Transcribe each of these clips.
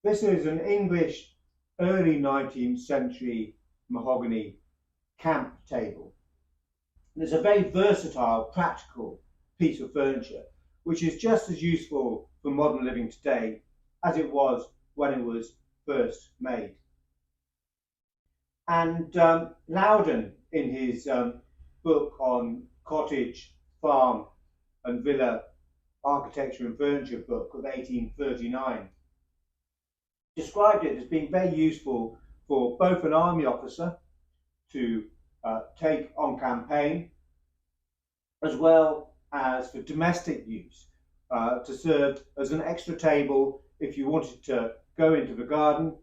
This is an English early 19th century mahogany camp table. And it's a very versatile, practical piece of furniture, which is just as useful for modern living today as it was when it was first made. And Loudon, in his book on cottage, farm and villa architecture and furniture book of 1839, described it as being very useful for both an army officer to take on campaign, as well as for domestic use, to serve as an extra table if you wanted to go into the garden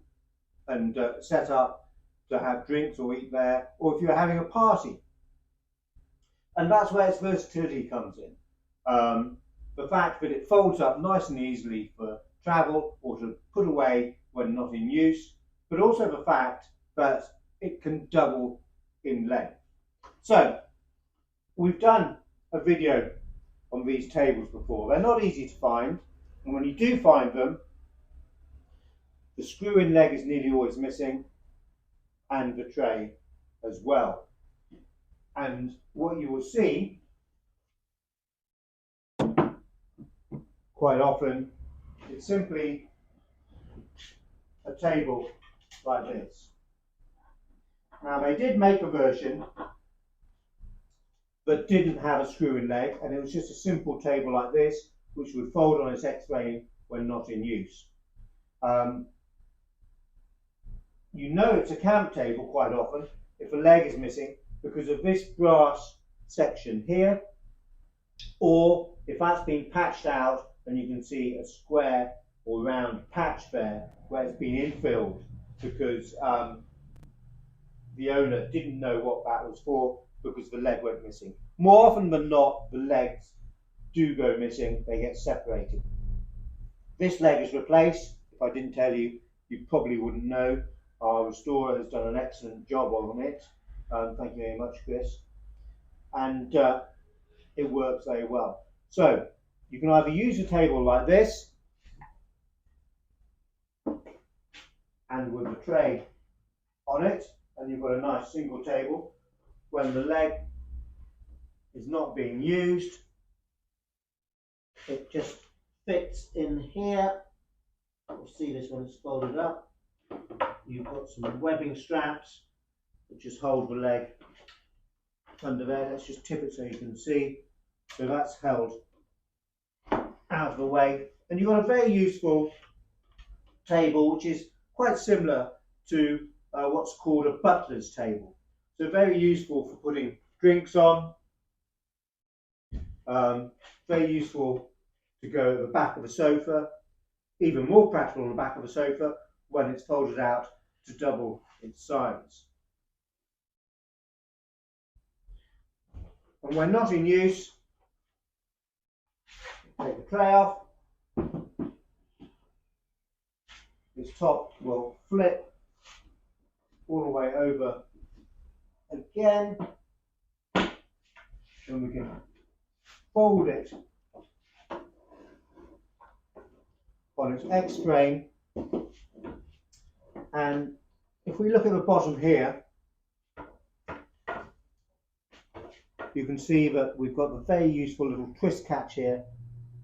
and set up to have drinks or eat there, or if you're having a party. And that's where its versatility comes in. The fact that it folds up nice and easily for travel or to put away when not in use, but also the fact that it can double in length. So we've done a video on these tables before. They're not easy to find, and when you do find them, the screw-in leg is nearly always missing, and the tray as well. And what you will see quite often is simply a table like this. Now, they did make a version that didn't have a screw-in leg, and it was just a simple table like this, which would fold on its X-frame when not in use. You know it's a camp table quite often if a leg is missing because of this brass section here, or if that's been patched out and you can see a square or round patch there where it's been infilled because the owner didn't know what that was for because the leg went missing. More often than not, the legs do go missing, they get separated. This leg is replaced. If I didn't tell you, you probably wouldn't know. Our restorer has done an excellent job on it. Thank you very much, Chris. And it works very well. So you can either use a table like this and with the tray on it, and you've got a nice single table. When the leg is not being used, it just fits in here. You'll see this when it's folded up. You've got some webbing straps that just hold the leg under there. Let's just tip it so you can see. So that's held out of the way. And you've got a very useful table, which is quite similar to what's called a butler's table. So very useful for putting drinks on. Very useful to go at the back of a sofa. Even more practical on the back of a sofa when it's folded out to double its size. And when not in use, take the tray off. This top will flip all the way over again, and we can fold it on its X-frame. And if we look at the bottom here, you can see that we've got the very useful little twist catch here,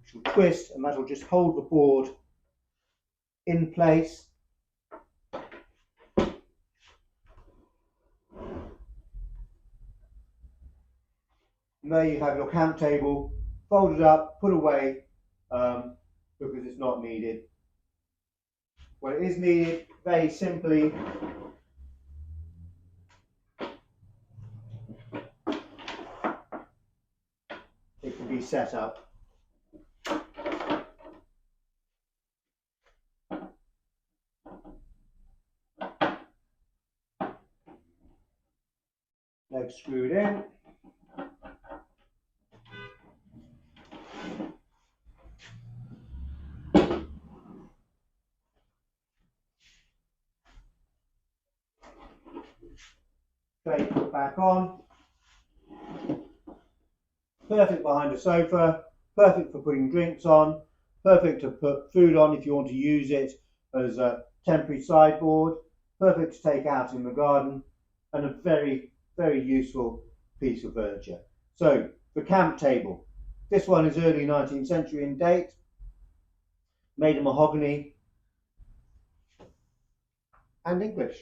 which will twist, and that will just hold the board in place. And there you have your camp table folded up, put away because it's not needed. When it is needed, very simply, it can be set up. Legs screwed in. Tray put back on. Perfect behind a sofa, perfect for putting drinks on, perfect to put food on if you want to use it as a temporary sideboard, perfect to take out in the garden, and a very, very useful piece of furniture. So, the camp table. This one is early 19th century in date, made of mahogany and English.